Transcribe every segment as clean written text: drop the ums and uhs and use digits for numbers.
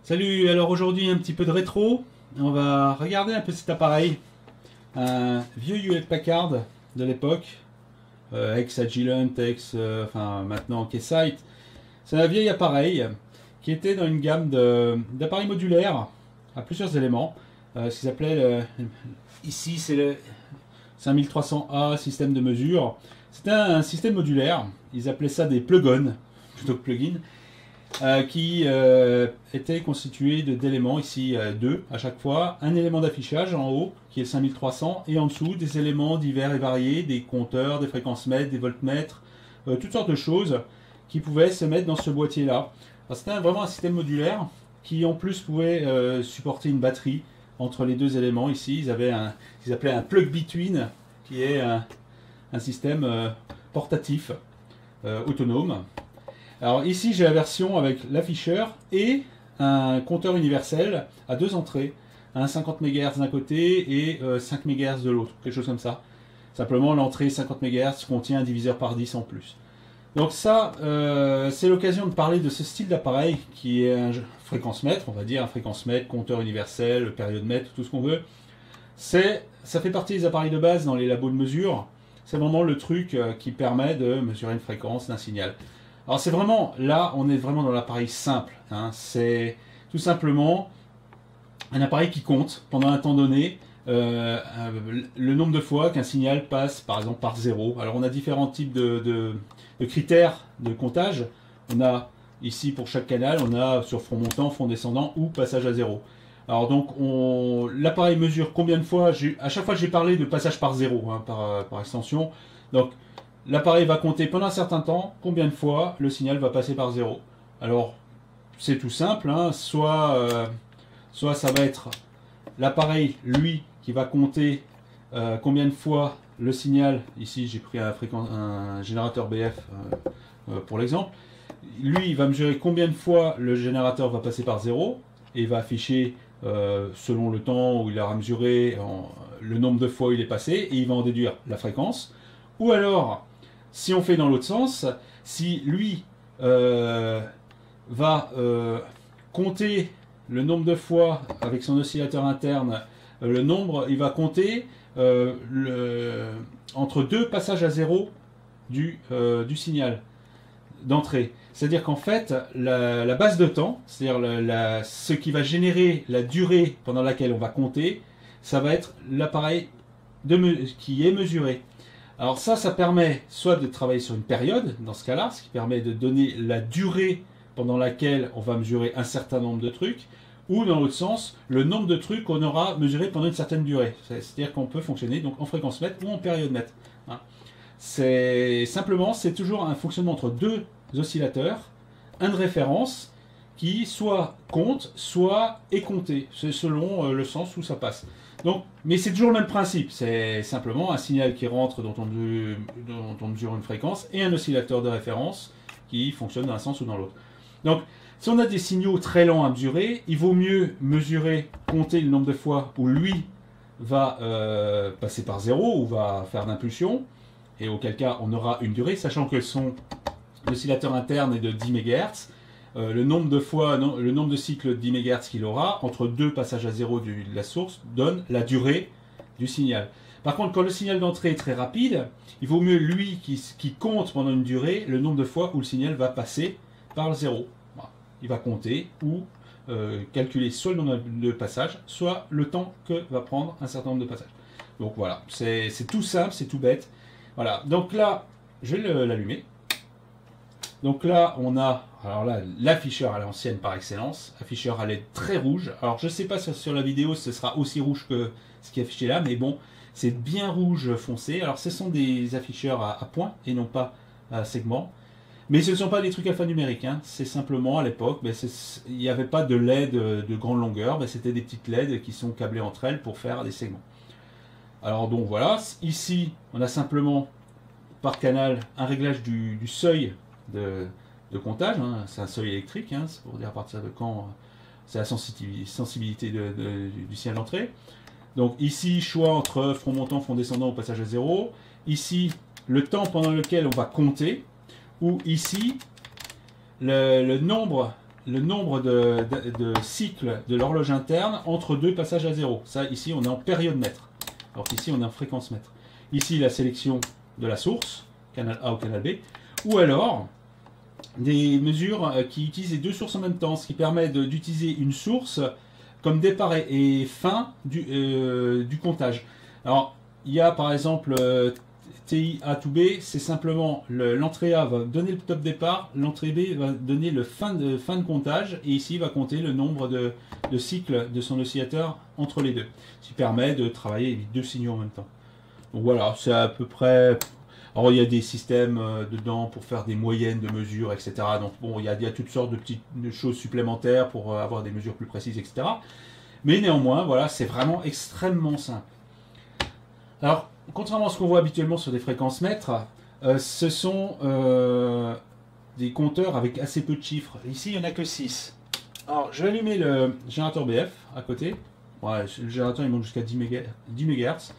Salut, alors aujourd'hui un petit peu de rétro. On va regarder un peu cet appareil. Un vieux Hewlett Packard de l'époque, ex-Agilent, enfin maintenant Keysight. C'est un vieil appareil qui était dans une gamme d'appareils modulaires à plusieurs éléments. Ce qu'ils appelaient ici c'est le 5300A système de mesure. C'était un système modulaire. Ils appelaient ça des plug-ins plutôt que plugins. Qui était constitué d'éléments, ici deux à chaque fois, un élément d'affichage en haut qui est le 5300 et en dessous des éléments divers et variés, des compteurs, des fréquences mètres, des voltmètres, toutes sortes de choses qui pouvaient se mettre dans ce boîtier là. C'était vraiment un système modulaire qui en plus pouvait supporter une batterie entre les deux éléments. Ici ils appelaient un plug between qui est un système portatif autonome. Alors ici j'ai la version avec l'afficheur et un compteur universel à deux entrées, un 50 MHz d'un côté et 5 MHz de l'autre, quelque chose comme ça. Simplement l'entrée 50 MHz contient un diviseur par 10 en plus. Donc ça, c'est l'occasion de parler de ce style d'appareil qui est un fréquence mètre, on va dire, un fréquence mètre, compteur universel, période mètre, tout ce qu'on veut. Ça fait partie des appareils de base dans les labos de mesure. C'est vraiment le truc qui permet de mesurer une fréquence d'un signal. Alors c'est vraiment, là on est vraiment dans l'appareil simple, hein. C'est tout simplement un appareil qui compte pendant un temps donné le nombre de fois qu'un signal passe par exemple par zéro. Alors on a différents types de critères de comptage. On a ici pour chaque canal, on a sur front montant, front descendant ou passage à zéro. Alors donc l'appareil mesure combien de fois, à chaque fois j'ai parlé de passage par zéro, hein, par extension. Donc l'appareil va compter pendant un certain temps combien de fois le signal va passer par zéro. Alors, c'est tout simple, hein. Soit ça va être l'appareil, lui, qui va compter combien de fois le signal, ici j'ai pris un générateur BF pour l'exemple, lui il va mesurer combien de fois le générateur va passer par zéro, et il va afficher selon le temps où il aura mesuré le nombre de fois où il est passé, et il va en déduire la fréquence. Ou alors, si on fait dans l'autre sens, si lui va compter le nombre de fois avec son oscillateur interne, il va compter entre deux passages à zéro du signal d'entrée. C'est-à-dire qu'en fait, la base de temps, c'est-à-dire ce qui va générer la durée pendant laquelle on va compter, ça va être l'appareil qui est mesuré. Alors ça permet soit de travailler sur une période, dans ce cas-là, ce qui permet de donner la durée pendant laquelle on va mesurer un certain nombre de trucs, ou dans l'autre sens, le nombre de trucs qu'on aura mesuré pendant une certaine durée. C'est-à-dire qu'on peut fonctionner donc en fréquence mètre ou en période mètre. Hein. C'est toujours un fonctionnement entre deux oscillateurs, un de référence qui soit compte, soit est compté. C'est selon le sens où ça passe. Donc, mais c'est toujours le même principe, c'est simplement un signal qui rentre dont on mesure une fréquence et un oscillateur de référence qui fonctionne dans un sens ou dans l'autre. Donc, si on a des signaux très lents à mesurer, il vaut mieux mesurer, compter le nombre de fois où lui va passer par zéro ou va faire d'impulsion, et auquel cas on aura une durée, sachant que son oscillateur interne est de 10 MHz. Le nombre de cycles de 10 MHz qu'il aura entre deux passages à zéro de la source donne la durée du signal. Par contre, quand le signal d'entrée est très rapide, il vaut mieux lui qui compte pendant une durée le nombre de fois où le signal va passer par le zéro. Voilà. Il va compter ou calculer soit le nombre de passages, soit le temps que va prendre un certain nombre de passages. Donc voilà, c'est tout simple, c'est tout bête. Voilà, donc là, je vais l'allumer. Donc là, on a l'afficheur à l'ancienne par excellence, afficheur à LED très rouge. Alors je ne sais pas si sur la vidéo ce sera aussi rouge que ce qui est affiché là, mais bon, c'est bien rouge foncé. Alors ce sont des afficheurs à points et non pas à segments. Mais ce ne sont pas des trucs alphanumériques, hein. C'est simplement à l'époque, il n'y avait pas de LED de grande longueur, c'était des petites LED qui sont câblées entre elles pour faire des segments. Alors donc voilà, ici on a simplement par canal un réglage du seuil de comptage, hein. C'est un seuil électrique, hein. C'est pour dire à partir de quand c'est la sensibilité du signal d'entrée. Donc ici, choix entre front montant, front descendant au passage à zéro. Ici, le temps pendant lequel on va compter. Ou ici, le nombre le nombre de cycles de l'horloge interne entre deux passages à zéro. Ça, ici, on est en période mètre. Alors qu'ici, on est en fréquence mètre. Ici, la sélection de la source, canal A ou canal B. Ou alors, des mesures qui utilisent les deux sources en même temps, ce qui permet d'utiliser une source comme départ et fin du comptage. Alors, il y a par exemple TI A to B, c'est simplement l'entrée A va donner le top départ, l'entrée B va donner le fin de comptage, et ici va compter le nombre de cycles de son oscillateur entre les deux, ce qui permet de travailler les deux signaux en même temps. Donc voilà, c'est à peu près... Alors il y a des systèmes dedans pour faire des moyennes de mesures, etc. Donc bon, il y a toutes sortes de petites choses supplémentaires pour avoir des mesures plus précises, etc. Mais néanmoins, voilà, c'est vraiment extrêmement simple. Alors, contrairement à ce qu'on voit habituellement sur des fréquences mètres, ce sont des compteurs avec assez peu de chiffres. Ici, il n'y en a que 6. Alors, je vais allumer le générateur BF à côté. Ouais, le générateur il monte jusqu'à 10 MHz.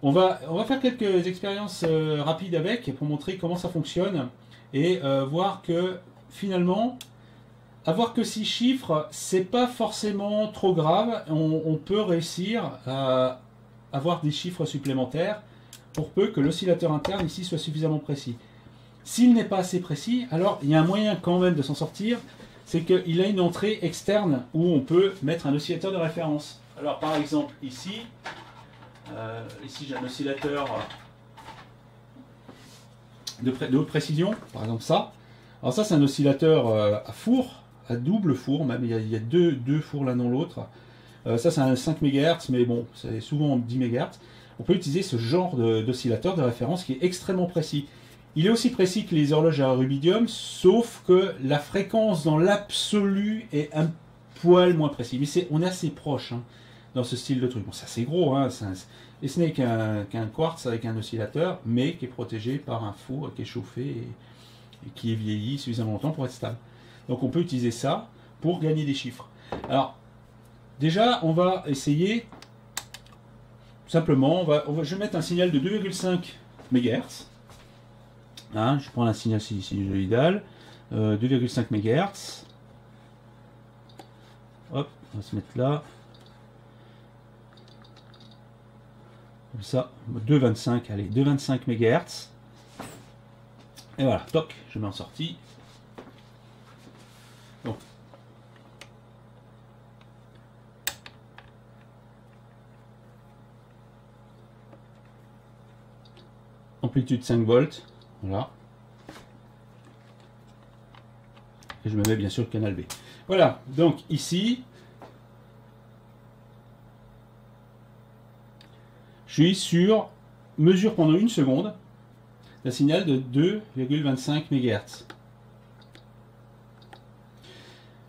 On va faire quelques expériences rapides avec pour montrer comment ça fonctionne et voir que finalement, avoir que 6 chiffres, c'est pas forcément trop grave. On peut réussir à avoir des chiffres supplémentaires pour peu que l'oscillateur interne ici soit suffisamment précis. S'il n'est pas assez précis, alors il y a un moyen quand même de s'en sortir, c'est qu'il a une entrée externe où on peut mettre un oscillateur de référence. Alors par exemple ici j'ai un oscillateur de haute précision, par exemple ça. Alors ça c'est un oscillateur à four, à double four, même il y a deux fours l'un dans l'autre. Ça c'est un 5 MHz, mais bon, c'est souvent 10 MHz. On peut utiliser ce genre d'oscillateur de référence qui est extrêmement précis. Il est aussi précis que les horloges à rubidium, sauf que la fréquence dans l'absolu est un poil moins précis. Mais on est assez proche hein, dans ce style de truc. Bon, c'est assez gros, hein, et ce n'est qu'un quartz avec un oscillateur, mais qui est protégé par un four qui est chauffé et qui est vieilli suffisamment longtemps pour être stable. Donc on peut utiliser ça pour gagner des chiffres. Alors, déjà, on va essayer, simplement, je vais mettre un signal de 2,5 MHz. Hein, je prends un signal sinusoïdal, 2,5 MHz. Hop, on va se mettre là. Comme ça, 2,25, allez, 2,25 MHz. Et voilà, toc, je mets en sortie. Donc, amplitude 5 volts, voilà. Et je me mets bien sûr le canal B. Voilà, donc ici, je suis sur mesure pendant une seconde d'un signal de 2,25 MHz.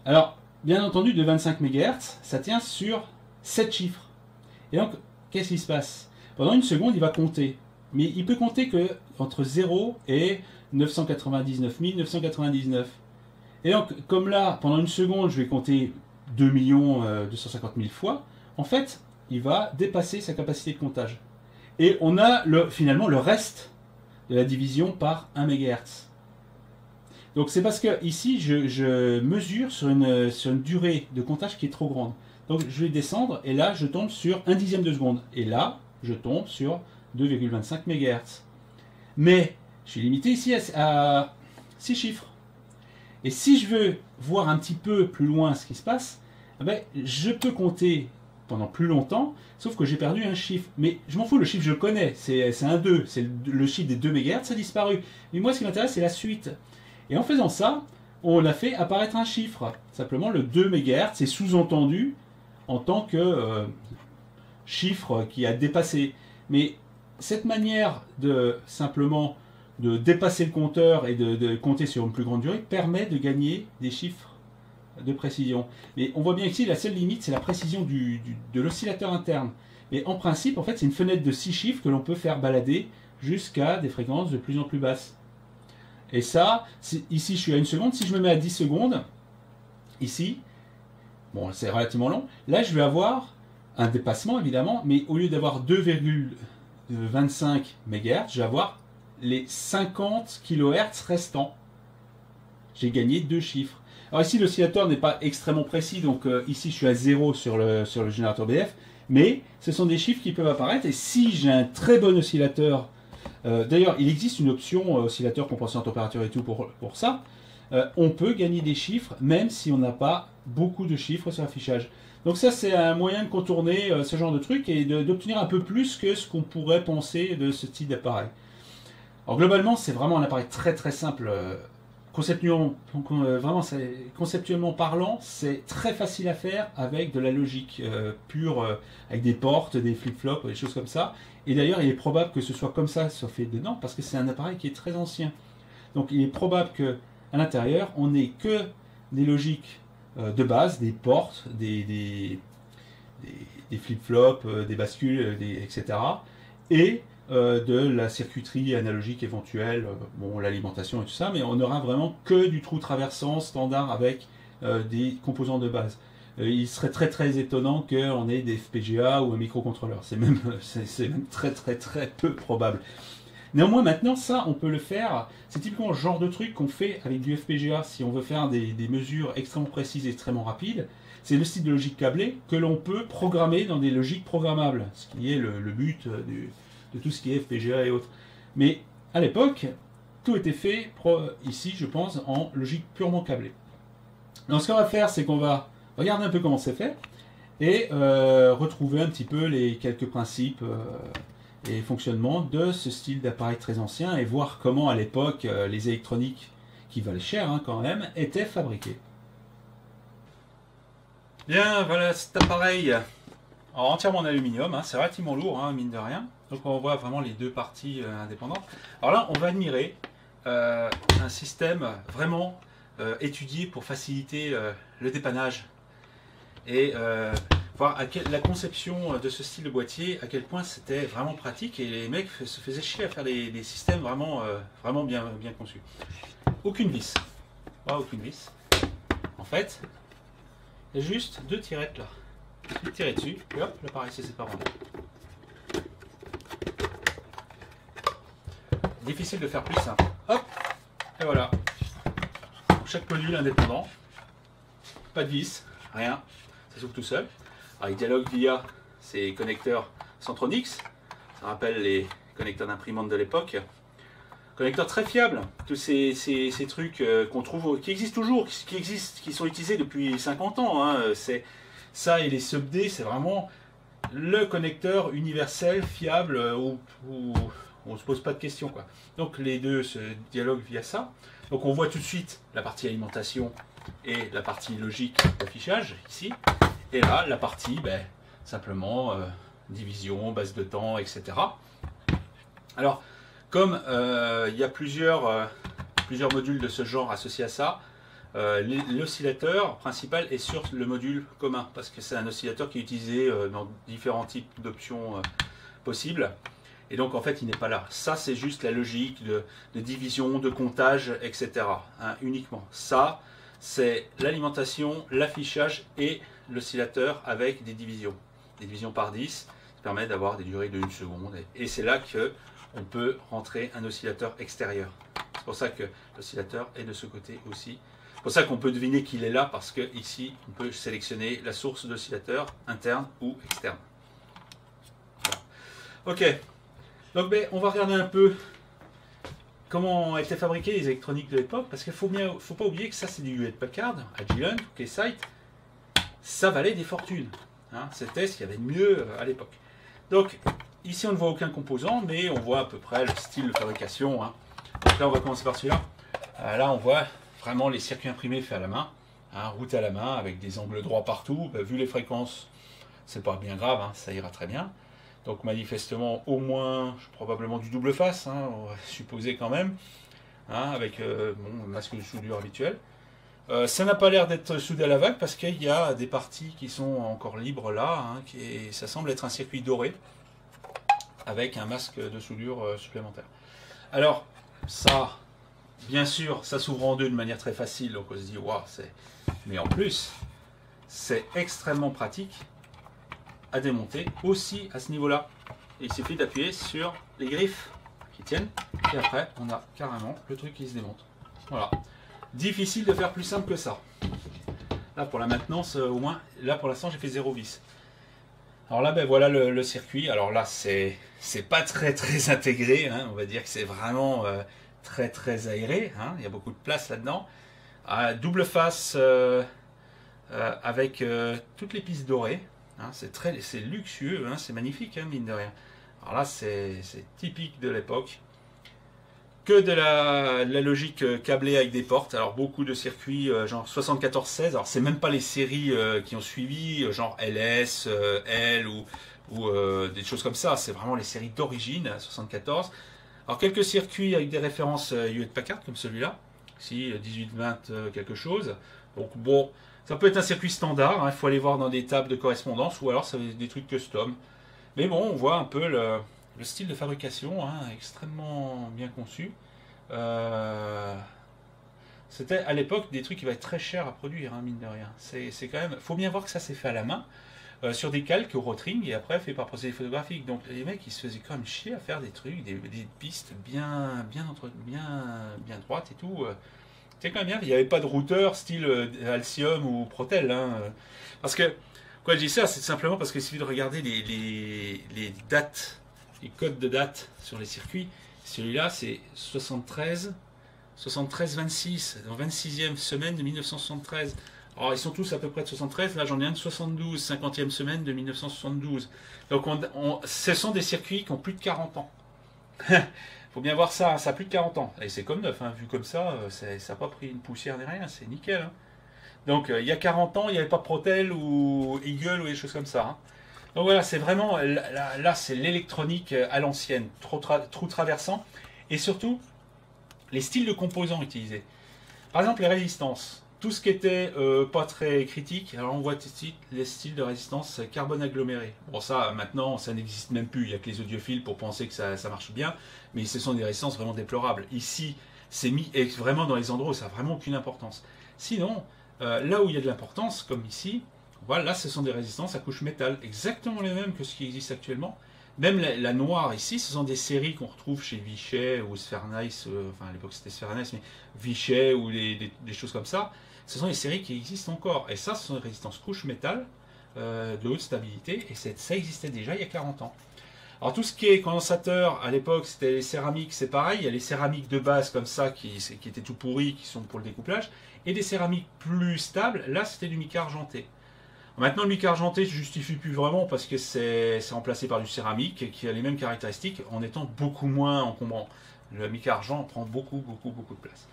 Alors, bien entendu, de 25 MHz, ça tient sur 7 chiffres. Et donc, qu'est-ce qui se passe? Pendant une seconde, il va compter. Mais il peut compter que entre 0 et 999 999. Et donc, comme là, pendant une seconde, je vais compter 2 250 000 fois, en fait, il va dépasser sa capacité de comptage. Et on a finalement le reste de la division par 1 MHz. Donc c'est parce que ici, je mesure sur une durée de comptage qui est trop grande. Donc je vais descendre, et là, je tombe sur 1/10 de seconde. Et là, je tombe sur 2,25 MHz. Mais je suis limité ici à 6 chiffres. Et si je veux voir un petit peu plus loin ce qui se passe, eh ben, je peux compter pendant plus longtemps, sauf que j'ai perdu un chiffre. Mais je m'en fous, le chiffre je le connais, c'est un 2, c'est le chiffre des 2 MHz, ça a disparu. Mais moi ce qui m'intéresse c'est la suite. Et en faisant ça, on a fait apparaître un chiffre. Simplement le 2 MHz, c'est sous-entendu en tant que chiffre qui a dépassé. Mais cette manière de simplement de dépasser le compteur et de compter sur une plus grande durée permet de gagner des chiffres de précision. Mais on voit bien ici, la seule limite, c'est la précision de l'oscillateur interne. Mais en principe, en fait, c'est une fenêtre de 6 chiffres que l'on peut faire balader jusqu'à des fréquences de plus en plus basses. Et ça, ici, je suis à 1 seconde. Si je me mets à 10 secondes, ici, bon, c'est relativement long. Là, je vais avoir un dépassement, évidemment, mais au lieu d'avoir 2,25 MHz, je vais avoir les 50 kHz restants. J'ai gagné 2 chiffres. Alors ici, l'oscillateur n'est pas extrêmement précis, donc ici je suis à 0 sur le générateur BF, mais ce sont des chiffres qui peuvent apparaître, et si j'ai un très bon oscillateur, d'ailleurs il existe une option oscillateur, compensation de température et tout pour ça, on peut gagner des chiffres même si on n'a pas beaucoup de chiffres sur l'affichage. Donc ça c'est un moyen de contourner ce genre de truc et d'obtenir un peu plus que ce qu'on pourrait penser de ce type d'appareil. Alors globalement c'est vraiment un appareil très très simple. Conceptuellement parlant, c'est très facile à faire avec de la logique pure, avec des portes, des flip-flops, des choses comme ça. Et d'ailleurs, il est probable que ce soit comme ça fait dedans, parce que c'est un appareil qui est très ancien. Donc il est probable qu'à l'intérieur, on n'ait que des logiques de base, des portes, des flip-flops, des bascules, etc. Et de la circuiterie analogique éventuelle, bon, l'alimentation et tout ça, mais on n'aura vraiment que du trou traversant standard avec des composants de base. Il serait très très étonnant qu'on ait des FPGA ou un microcontrôleur. C'est même très très très peu probable. Néanmoins, maintenant, ça, on peut le faire. C'est typiquement le genre de truc qu'on fait avec du FPGA si on veut faire des mesures extrêmement précises et extrêmement rapides. C'est le style de logique câblée que l'on peut programmer dans des logiques programmables, ce qui est le but de tout ce qui est FPGA et autres. Mais à l'époque, tout était fait ici, je pense, en logique purement câblée. Donc ce qu'on va faire, c'est qu'on va regarder un peu comment c'est fait et retrouver un petit peu les quelques principes et fonctionnements de ce style d'appareil très ancien et voir comment à l'époque les électroniques, qui valaient cher hein, quand même, étaient fabriquées. Bien, voilà cet appareil entièrement en aluminium, hein, c'est relativement lourd, hein, mine de rien. Donc on voit vraiment les deux parties indépendantes. Alors là, on va admirer un système vraiment étudié pour faciliter le dépannage et voir la conception de ce style de boîtier, à quel point c'était vraiment pratique et les mecs se faisaient chier à faire des systèmes vraiment, vraiment bien conçus. Aucune vis. Pas aucune vis. En fait, il y a juste deux tirettes là. Je vais tirer dessus, et hop, l'appareil se sépare en deux. Difficile de faire plus simple. Hop, et voilà. Chaque module indépendant. Pas de vis, rien. Ça s'ouvre tout seul. Alors, il dialogue via ces connecteurs Centronix. Ça rappelle les connecteurs d'imprimante de l'époque. Connecteurs très fiables. Tous ces trucs qu'on trouve, qui existent toujours, qui sont utilisés depuis 50 ans. Hein. Ça et les sub-D, c'est vraiment le connecteur universel, fiable, où on ne se pose pas de questions, quoi. Donc les deux se dialoguent via ça. Donc on voit tout de suite la partie alimentation et la partie logique d'affichage, ici. Et là, la partie, simplement, division, base de temps, etc. Alors, comme il y a plusieurs modules de ce genre associés à ça, l'oscillateur principal est sur le module commun, parce que c'est un oscillateur qui est utilisé dans différents types d'options possibles. Et donc en fait il n'est pas là. Ça c'est juste la logique de division, de comptage, etc. Hein, uniquement. Ça c'est l'alimentation, l'affichage et l'oscillateur avec des divisions. Des divisions par 10, ça permet d'avoir des durées de 1 seconde. Et c'est là qu'on peut rentrer un oscillateur extérieur. C'est pour ça que l'oscillateur est de ce côté aussi. C'est pour ça qu'on peut deviner qu'il est là, parce que ici on peut sélectionner la source d'oscillateur interne ou externe. Voilà. Ok. Donc on va regarder un peu comment étaient fabriquées les électroniques de l'époque, parce qu'il ne faut pas oublier que ça c'est du Hewlett Packard, Agilent, Keysight, ça valait des fortunes. Hein, c'était ce qu'il y avait de mieux à l'époque. Donc ici on ne voit aucun composant, mais on voit à peu près le style de fabrication. Hein. Donc là on va commencer par celui-là. Là on voit vraiment les circuits imprimés faits à la main, hein, routés à la main avec des angles droits partout. Vu les fréquences, c'est pas bien grave, hein, ça ira très bien. Donc manifestement au moins probablement du double face, hein, on va supposer quand même, hein, avec un masque de soudure habituel. Ça n'a pas l'air d'être soudé à la vague parce qu'il y a des parties qui sont encore libres là, hein, et ça semble être un circuit doré avec un masque de soudure supplémentaire. Alors ça, bien sûr, ça s'ouvre en deux de manière très facile, donc on se dit waouh, mais en plus c'est extrêmement pratique à démonter aussi à ce niveau-là. Il suffit d'appuyer sur les griffes qui tiennent et après on a carrément le truc qui se démonte. Voilà. Difficile de faire plus simple que ça. Là, pour la maintenance, au moins, là, pour l'instant, j'ai fait 0 vis. Alors là, ben voilà le circuit. Alors là, c'est pas très intégré, hein. On va dire que c'est vraiment très aéré, hein. Il y a beaucoup de place là-dedans. Double face avec toutes les pistes dorées, hein. C'est luxueux, hein. C'est magnifique, hein, mine de rien. Alors là, c'est typique de l'époque. Que de la logique câblée avec des portes. Alors beaucoup de circuits genre 74-16. Alors c'est même pas les séries qui ont suivi, genre LS, L ou des choses comme ça. C'est vraiment les séries d'origine, 74. Alors quelques circuits avec des références Hewlett-Packard comme celui-là. Ici 18-20 quelque chose. Donc bon, ça peut être un circuit standard. Il faut aller voir dans des tables de correspondance ou alors ça va être des trucs custom. Mais bon, on voit un peu le style de fabrication, hein, extrêmement bien conçu. C'était à l'époque des trucs qui va être très cher à produire, hein, mine de rien. C'est quand même. Faut bien voir que ça s'est fait à la main, sur des calques au rotring et après fait par procédé photographique. Donc les mecs ils se faisaient quand même chier à faire des trucs, des pistes bien droites et tout. C'est quand même bien. Il n'y avait pas de routeur style Alcyon ou Protel, hein. Parce que quoi je dis ça, c'est simplement parce qu'il suffit de regarder les dates, les codes de date sur les circuits. Celui-là, c'est 73-26, dans 26e semaine de 1973. Alors, ils sont tous à peu près de 73. Là, j'en ai un de 72, 50e semaine de 1972. Donc, ce sont des circuits qui ont plus de 40 ans. Faut bien voir ça, ça a plus de 40 ans. Et c'est comme neuf, hein, vu comme ça, ça n'a pas pris une poussière ni rien, c'est nickel, hein. Donc, il y a 40 ans, il n'y avait pas Protel ou Eagle ou des choses comme ça, hein. Donc voilà, c'est vraiment, là c'est l'électronique à l'ancienne, trou traversant, et surtout les styles de composants utilisés. Par exemple les résistances, tout ce qui était pas très critique, alors on voit ici les styles de résistance carbone aggloméré. Bon ça maintenant ça n'existe même plus, il n'y a que les audiophiles pour penser que ça marche bien, mais ce sont des résistances vraiment déplorables. Ici c'est mis vraiment dans les endroits où ça n'a vraiment aucune importance. Sinon, là où il y a de l'importance, comme ici, voilà, là, ce sont des résistances à couche métal, exactement les mêmes que ce qui existe actuellement. Même la noire ici, ce sont des séries qu'on retrouve chez Vichet ou Sfernice, enfin à l'époque c'était Sfernice, mais Vichet ou des choses comme ça. Ce sont des séries qui existent encore. Et ça, ce sont des résistances couche métal de haute stabilité, et ça existait déjà il y a 40 ans. Alors tout ce qui est condensateur, à l'époque c'était les céramiques, c'est pareil, il y a les céramiques de base comme ça qui étaient tout pourris, qui sont pour le découplage, et des céramiques plus stables, là c'était du mica argenté. Maintenant, le mica argenté ne se justifie plus vraiment parce que c'est remplacé par du céramique qui a les mêmes caractéristiques en étant beaucoup moins encombrant. Le mica argent prend beaucoup de place.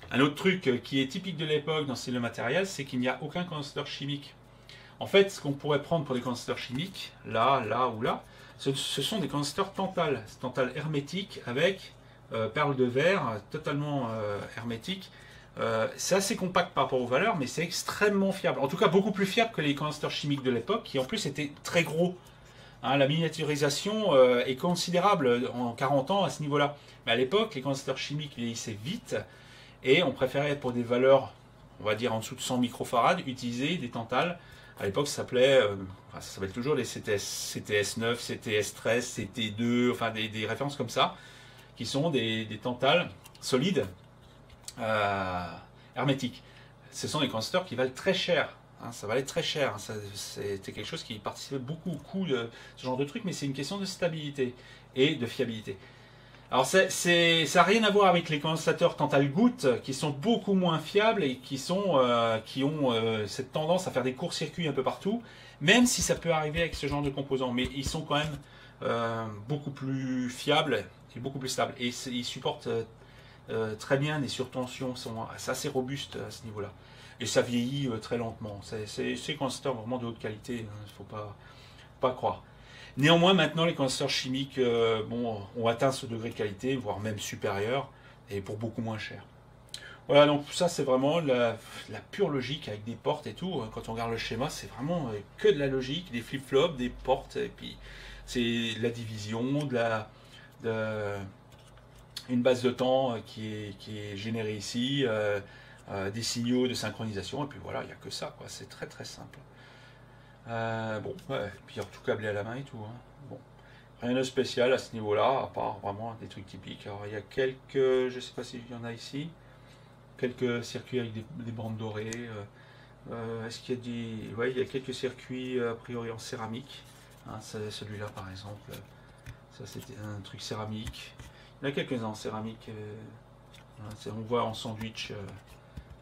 Un autre truc qui est typique de l'époque dans ce matériel, c'est qu'il n'y a aucun condensateur chimique. En fait, ce qu'on pourrait prendre pour des condensateurs chimiques, là ou là, ce sont des condensateurs tantales hermétiques avec perles de verre totalement hermétiques. C'est assez compact par rapport aux valeurs, mais c'est extrêmement fiable. En tout cas, beaucoup plus fiable que les condensateurs chimiques de l'époque, qui en plus étaient très gros. Hein, la miniaturisation est considérable en 40 ans à ce niveau-là. Mais à l'époque, les condensateurs chimiques vieillissaient vite, et on préférait pour des valeurs, on va dire en dessous de 100 microfarads, utiliser des tantales. À l'époque, ça s'appelait, ça s'appelle toujours des CTS9, CTS13, CT2, enfin des références comme ça, qui sont des tantales solides, hermétiques. Ce sont des condensateurs qui valent très cher. Hein, ça valait très cher. Hein, c'était quelque chose qui participait beaucoup au coût de ce genre de truc, mais c'est une question de stabilité et de fiabilité. Alors ça n'a rien à voir avec les condensateurs Tantal-Goutte qui sont beaucoup moins fiables et qui ont cette tendance à faire des courts-circuits un peu partout, même si ça peut arriver avec ce genre de composants. Mais ils sont quand même beaucoup plus fiables et beaucoup plus stables. Et ils supportent très bien des surtensions, c'est assez robuste à ce niveau-là. Et ça vieillit très lentement. C'est des condensateurs vraiment de haute qualité, il ne faut pas croire. Néanmoins, maintenant, les condensateurs chimiques ont atteint ce degré de qualité, voire même supérieur, et pour beaucoup moins cher. Voilà, donc ça, c'est vraiment la pure logique avec des portes et tout. Quand on regarde le schéma, c'est vraiment que de la logique, des flip-flops, des portes, et puis c'est la division, une base de temps qui est générée ici, des signaux de synchronisation, et puis voilà, il n'y a que ça, quoi. C'est très simple. Puis tout câblé à la main et tout, hein. Bon, rien de spécial à ce niveau-là, à part vraiment des trucs typiques. Alors il y a quelques, je sais pas s'il y en a ici, quelques circuits avec des bandes dorées, Est-ce qu'il y a des... Ouais, il y a quelques circuits a priori en céramique. Hein, celui-là par exemple. Ça c'était un truc céramique. Il y en a quelques-uns en céramique. On voit en sandwich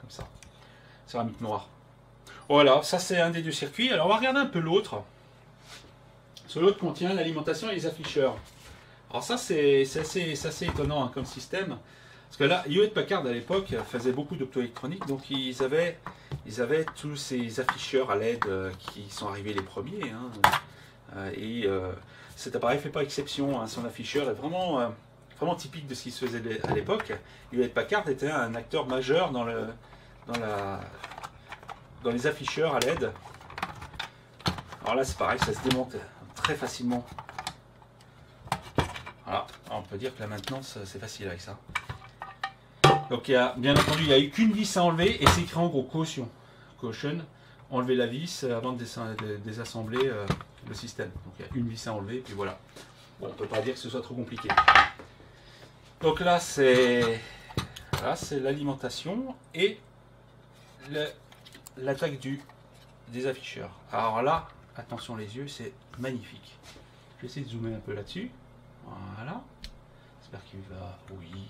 comme ça. Céramique noire. Voilà, ça c'est un des deux circuits. Alors on va regarder un peu l'autre. L'autre contient l'alimentation et les afficheurs. Alors ça c'est assez étonnant hein, comme système. Parce que là, Hewlett-Packard à l'époque faisait beaucoup d'optoélectronique, donc ils avaient tous ces afficheurs à LED qui sont arrivés les premiers. Hein, cet appareil ne fait pas exception. Hein, son afficheur est vraiment, vraiment typique de ce qui se faisait à l'époque. Hewlett-Packard était un acteur majeur dans les afficheurs à LED. Alors là c'est pareil, ça se démonte très facilement. Voilà, alors on peut dire que la maintenance c'est facile avec ça. Donc bien entendu il n'y a eu qu'une vis à enlever et c'est écrit en gros caution. Enlever la vis avant de désassembler le système. Donc il y a une vis à enlever et puis voilà. Bon, on ne peut pas dire que ce soit trop compliqué. Donc là c'est l'alimentation et l'attaque des afficheurs. Alors là, attention les yeux, c'est magnifique. Je vais essayer de zoomer un peu là-dessus. Voilà. J'espère qu'il va... Oui.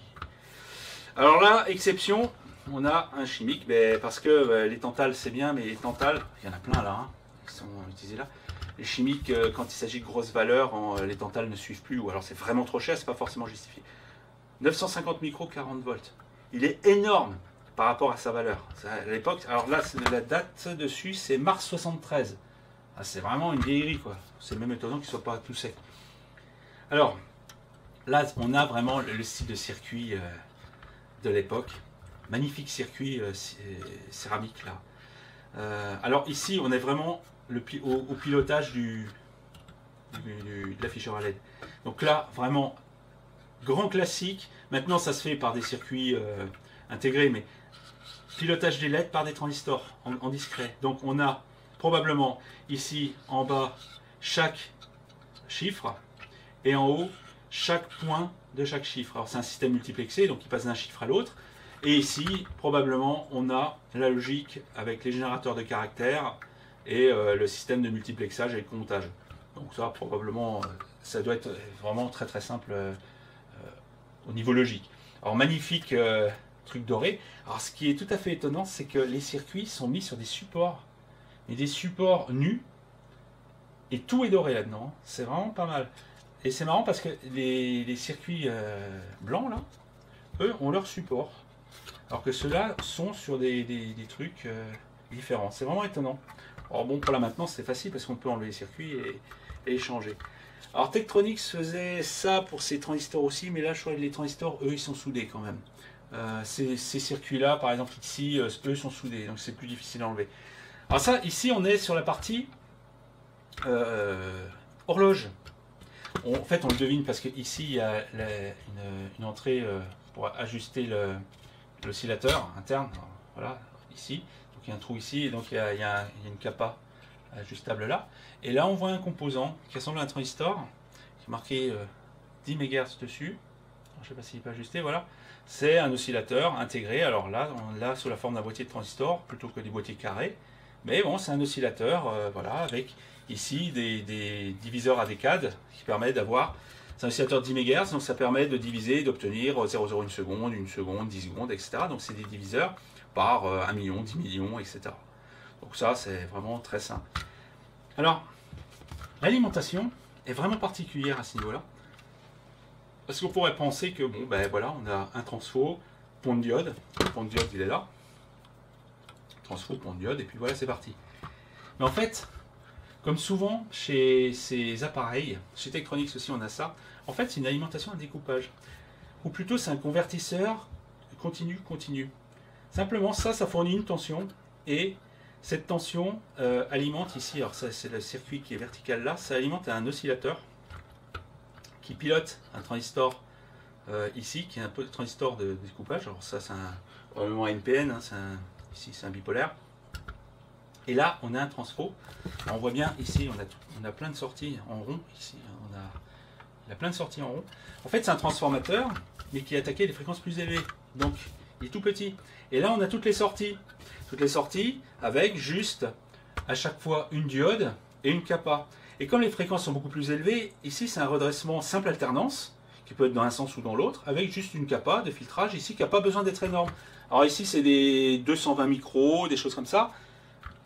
Alors là, exception, on a un chimique, mais parce que les tantales c'est bien, mais les tantales, il y en a plein là, hein, qui sont utilisés là. Les chimiques, quand il s'agit de grosses valeurs, les tantales ne suivent plus, ou alors c'est vraiment trop cher, c'est pas forcément justifié. 950 micros, 40 volts. Il est énorme par rapport à sa valeur. À l'époque, alors là, la date dessus, c'est mars 73. Ah, c'est vraiment une vieillerie, quoi. C'est même étonnant qu'il ne soit pas tout sec. Alors, là, on a vraiment le style de circuit de l'époque. Magnifique circuit céramique, là. Alors ici, on est vraiment au pilotage de l'afficheur à LED. Donc là, vraiment, grand classique. Maintenant, ça se fait par des circuits intégrés, mais pilotage des LED par des transistors en discret. Donc on a probablement ici en bas chaque chiffre et en haut chaque point de chaque chiffre. Alors c'est un système multiplexé, donc il passe d'un chiffre à l'autre. Et ici, probablement, on a la logique avec les générateurs de caractères et le système de multiplexage et le comptage. Donc ça, probablement, ça doit être vraiment très très simple au niveau logique. Alors magnifique truc doré. Alors ce qui est tout à fait étonnant, c'est que les circuits sont mis sur des supports, mais des supports nus, et tout est doré là-dedans. C'est vraiment pas mal. Et c'est marrant parce que les circuits blancs, là, eux, ont leur support. Alors que ceux-là sont sur des trucs différents. C'est vraiment étonnant. Alors bon, pour la maintenance, c'est facile parce qu'on peut enlever les circuits et échanger. Alors Tektronix faisait ça pour ses transistors aussi, mais là, je crois que les transistors, eux, ils sont soudés quand même. Ces circuits-là, par exemple ici, eux sont soudés, donc c'est plus difficile à enlever. Alors ça, ici, on est sur la partie horloge. En fait, on le devine parce qu'ici, il y a une entrée pour ajuster l'oscillateur interne. Voilà, ici. Donc il y a un trou ici, et donc il y a une capa ajustable là. Et là, on voit un composant qui ressemble à un transistor, qui est marqué 10 MHz dessus. Alors, je ne sais pas s'il peut ajuster, voilà. C'est un oscillateur intégré. Alors là, on l'a sous la forme d'un boîtier de transistor plutôt que des boîtiers carrés. Mais bon, c'est un oscillateur, voilà, avec ici des diviseurs à décades qui permettent d'avoir. C'est un oscillateur de 10 MHz, donc ça permet de diviser, d'obtenir 0,01 seconde, 1 seconde, 10 secondes, etc. Donc c'est des diviseurs par 1 million, 10 millions, etc. Donc ça, c'est vraiment très simple. Alors, l'alimentation est vraiment particulière à ce niveau-là. Parce qu'on pourrait penser que, bon, ben voilà, on a un transfo, pont de diode. Le pont de diode, il est là. Transfo, pont de diode, et puis voilà, c'est parti. Mais en fait, comme souvent chez ces appareils, chez Tektronix aussi on a ça, en fait c'est une alimentation à découpage. Ou plutôt c'est un convertisseur continu. Simplement ça fournit une tension, et cette tension alimente ici, alors ça c'est le circuit qui est vertical là, ça alimente un oscillateur qui pilote un transistor ici, qui est un peu de transistor de découpage. Alors ça c'est probablement un NPN, hein, ici c'est un bipolaire. Et là, on a un transfo. Alors, on voit bien ici, on a plein de sorties en rond. Ici, il a plein de sorties en rond. En fait, c'est un transformateur, mais qui attaquait des fréquences plus élevées. Donc, il est tout petit. Et là, on a toutes les sorties. Toutes les sorties avec juste à chaque fois une diode et une capa. Et comme les fréquences sont beaucoup plus élevées, ici c'est un redressement simple alternance, qui peut être dans un sens ou dans l'autre, avec juste une capa de filtrage ici qui n'a pas besoin d'être énorme. Alors ici c'est des 220 micros, des choses comme ça.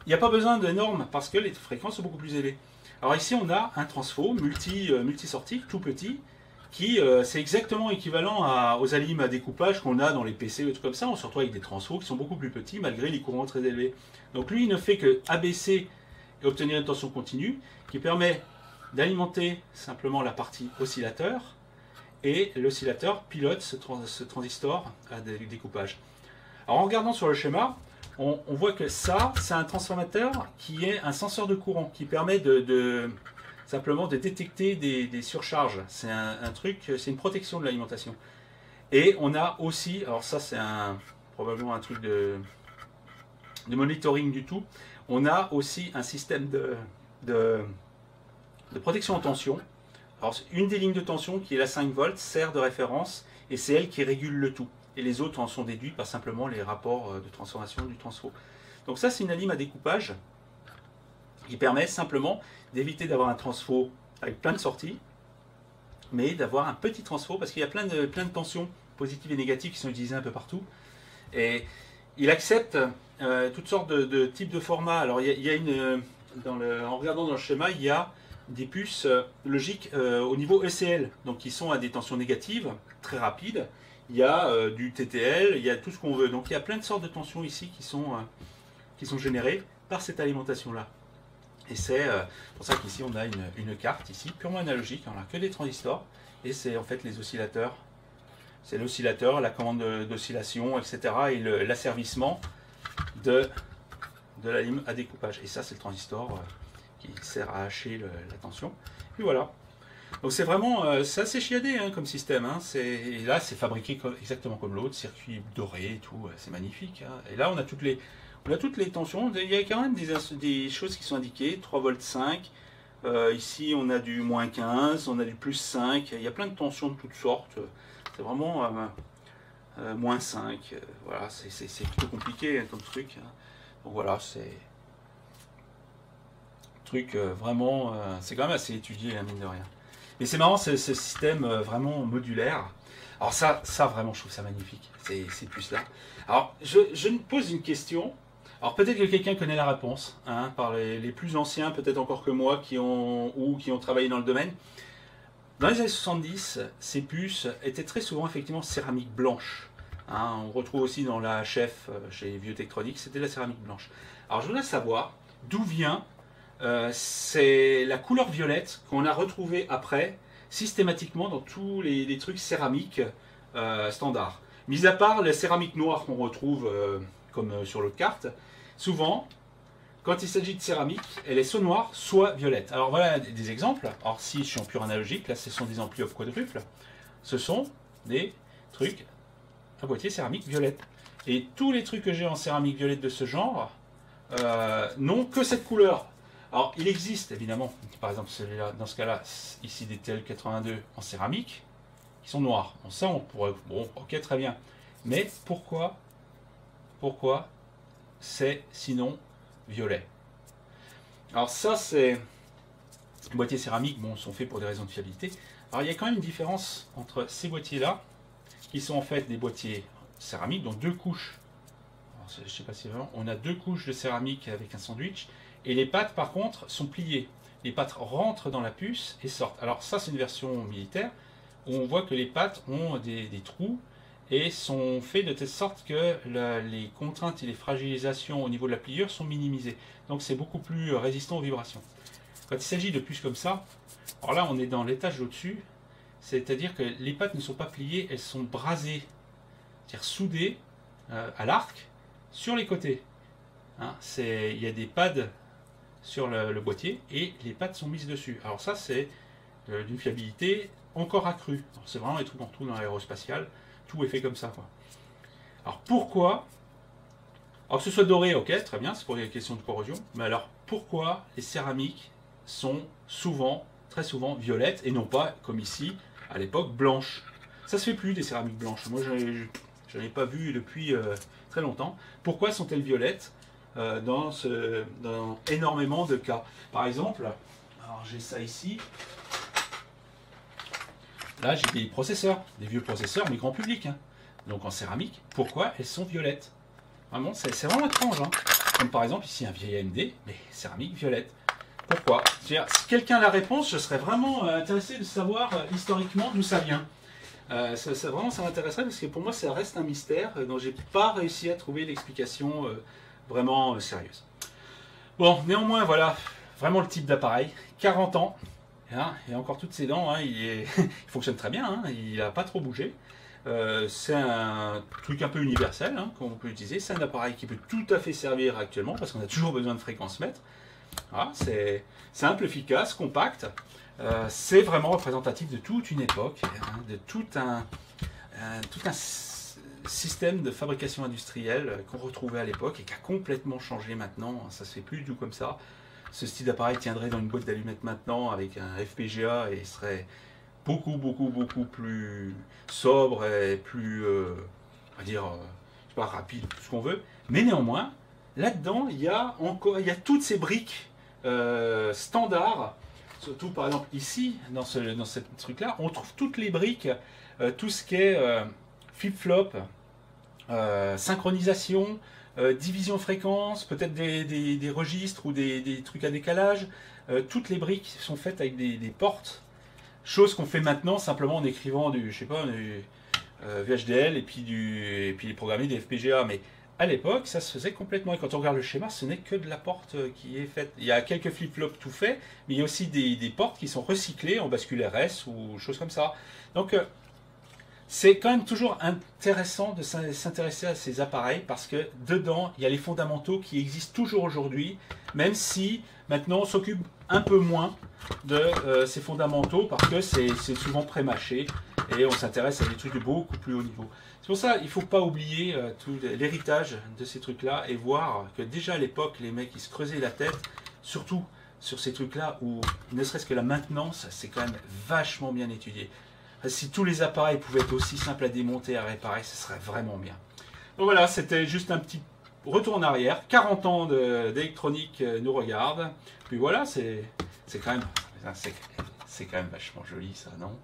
Il n'y a pas besoin de normes parce que les fréquences sont beaucoup plus élevées. Alors ici on a un transfo multi-sortie, tout petit, qui c'est exactement équivalent aux alimes à découpage qu'on a dans les PC ou tout comme ça. On se retrouve avec des transfos qui sont beaucoup plus petits malgré les courants très élevés. Donc lui il ne fait que abaisser et obtenir une tension continue qui permet d'alimenter simplement la partie oscillateur et l'oscillateur pilote ce transistor à découpage. Alors en regardant sur le schéma, on voit que ça, c'est un transformateur qui est un senseur de courant qui permet simplement de détecter des surcharges. C'est un truc, c'est une protection de l'alimentation. Et on a aussi, alors ça c'est probablement un truc de monitoring du tout, on a aussi un système de protection en tension. Alors une des lignes de tension qui est la 5 volts sert de référence et c'est elle qui régule le tout. Et les autres en sont déduits par simplement les rapports de transformation du transfo. Donc ça c'est une alime à découpage qui permet simplement d'éviter d'avoir un transfo avec plein de sorties, mais d'avoir un petit transfo parce qu'il y a plein de tensions positives et négatives qui sont utilisées un peu partout. Et il accepte toutes sortes de types de formats. Alors il y a en regardant dans le schéma, il y a des puces logiques au niveau ECL, donc qui sont à des tensions négatives, très rapides. Il y a du TTL, il y a tout ce qu'on veut. Donc il y a plein de sortes de tensions ici qui sont générées par cette alimentation-là. Et c'est pour ça qu'ici on a une carte ici, purement analogique, on n'a que des transistors, et c'est en fait les oscillateurs. C'est l'oscillateur, la commande d'oscillation, etc. et l'asservissement de la lime à découpage. Et ça c'est le transistor qui sert à hacher la tension. Et voilà. Donc c'est vraiment, c'est assez chiadé hein, comme système. Hein. Et là c'est fabriqué exactement comme l'autre, circuit doré et tout, c'est magnifique. Hein. Et là on a toutes les tensions. Il y a quand même des choses qui sont indiquées, 3 volts 5. Ici on a du moins 15, on a du plus 5. Il y a plein de tensions de toutes sortes. C'est vraiment moins 5. Voilà, c'est plutôt compliqué hein, comme truc. Hein. Donc voilà, c'est truc vraiment, c'est quand même assez étudié, hein, mine de rien. Mais c'est marrant, ce système vraiment modulaire. Alors ça vraiment, je trouve ça magnifique, ces puces-là. Alors, je me pose une question. Alors peut-être que quelqu'un connaît la réponse, hein, par les plus anciens, peut-être encore que moi, qui ont travaillé dans le domaine. Dans les années 70, ces puces étaient très souvent effectivement céramique blanche. Hein, on retrouve aussi dans la chef chez Vieux Tektronix, c'était la céramique blanche. Alors je voudrais savoir d'où vient c'est la couleur violette qu'on a retrouvée après systématiquement dans tous les trucs céramiques standards. Mis à part la céramique noire qu'on retrouve comme sur l'autre carte, souvent quand il s'agit de céramique, elle est soit noire, soit violette. Alors voilà des exemples. Alors si je suis en pur analogique, là ce sont des amplis off quadruple, ce sont des trucs à boîtier céramique violette. Et tous les trucs que j'ai en céramique violette de ce genre n'ont que cette couleur. Alors, il existe évidemment, par exemple, dans ce cas-là, ici des TL82 en céramique, qui sont noirs. Bon, ça, on pourrait. Bon, ok, très bien. Mais pourquoi c'est sinon violet? Alors, ça, c'est. Les boîtiers céramiques, bon, sont faits pour des raisons de fiabilité. Alors, il y a quand même une différence entre ces boîtiers-là, qui sont en fait des boîtiers céramiques, donc deux couches. Alors, je ne sais pas si vraiment. On a deux couches de céramique avec un sandwich. Et les pattes, par contre, sont pliées. Les pattes rentrent dans la puce et sortent. Alors ça, c'est une version militaire où on voit que les pattes ont des trous et sont faits de telle sorte que les contraintes et les fragilisations au niveau de la pliure sont minimisées. Donc c'est beaucoup plus résistant aux vibrations. Quand il s'agit de puces comme ça, alors là, on est dans l'étage au-dessus, c'est-à-dire que les pattes ne sont pas pliées, elles sont brasées, c'est-à-dire soudées à l'arc sur les côtés. Hein, il y a des pads sur le boîtier et les pattes sont mises dessus. Alors ça c'est d'une fiabilité encore accrue. C'est vraiment des trucs qu'on retrouve dans l'aérospatial. Tout est fait comme ça, quoi. Alors pourquoi? Alors que ce soit doré, ok, très bien, c'est pour des questions de corrosion. Mais alors pourquoi les céramiques sont souvent, très souvent violettes et non pas comme ici à l'époque blanches? Ça se fait plus des céramiques blanches. Moi Je n'en ai pas vu depuis très longtemps. Pourquoi sont-elles violettes dans énormément de cas? Par exemple, alors j'ai ça ici. Là, j'ai des processeurs, des vieux processeurs, mais grand public, hein. Donc en céramique. Pourquoi elles sont violettes? Vraiment, c'est vraiment étrange, hein. Comme par exemple ici un vieil AMD, mais céramique violette. Pourquoi? Si quelqu'un a la réponse, je serais vraiment intéressé de savoir historiquement d'où ça vient. Vraiment, ça m'intéresserait parce que pour moi, ça reste un mystère dont j'ai pas réussi à trouver l'explication vraiment sérieuse. Bon, néanmoins, voilà, vraiment le type d'appareil. 40 ans, hein, et encore toutes ses dents, hein, il fonctionne très bien, hein, il n'a pas trop bougé. C'est un truc un peu universel hein, qu'on peut utiliser. C'est un appareil qui peut tout à fait servir actuellement parce qu'on a toujours besoin de fréquence mètre. Voilà, c'est simple, efficace, compact. C'est vraiment représentatif de toute une époque, hein, de tout un système de fabrication industrielle qu'on retrouvait à l'époque et qui a complètement changé maintenant. Ça se fait plus du tout comme ça. Ce style d'appareil tiendrait dans une boîte d'allumettes maintenant avec un FPGA et serait beaucoup plus sobre et plus, on va dire, je sais pas, rapide, tout ce qu'on veut. Mais néanmoins, là-dedans, il y a toutes ces briques standards. Surtout par exemple ici, dans ce truc-là, on trouve toutes les briques, tout ce qui est flip-flop, synchronisation, division fréquence, peut-être des registres ou des trucs à décalage. Toutes les briques sont faites avec des portes. Chose qu'on fait maintenant simplement en écrivant du VHDL et puis les programmer des FPGA. Mais à l'époque, ça se faisait complètement. Et quand on regarde le schéma, ce n'est que de la porte qui est faite. Il y a quelques flip-flops tout faits, mais il y a aussi des portes qui sont recyclées en bascule RS ou choses comme ça. Donc, c'est quand même toujours intéressant de s'intéresser à ces appareils parce que dedans, il y a les fondamentaux qui existent toujours aujourd'hui, même si maintenant on s'occupe un peu moins de ces fondamentaux parce que c'est souvent pré-mâché et on s'intéresse à des trucs de beaucoup plus haut niveau. C'est pour ça qu'il ne faut pas oublier tout l'héritage de ces trucs-là et voir que déjà à l'époque, les mecs ils se creusaient la tête, surtout sur ces trucs-là où ne serait-ce que la maintenance, c'est quand même vachement bien étudié. Si tous les appareils pouvaient être aussi simples à démonter et à réparer, ce serait vraiment bien. Donc voilà, c'était juste un petit retour en arrière. 40 ans d'électronique nous regardent. Puis voilà, c'est quand même vachement joli ça, non?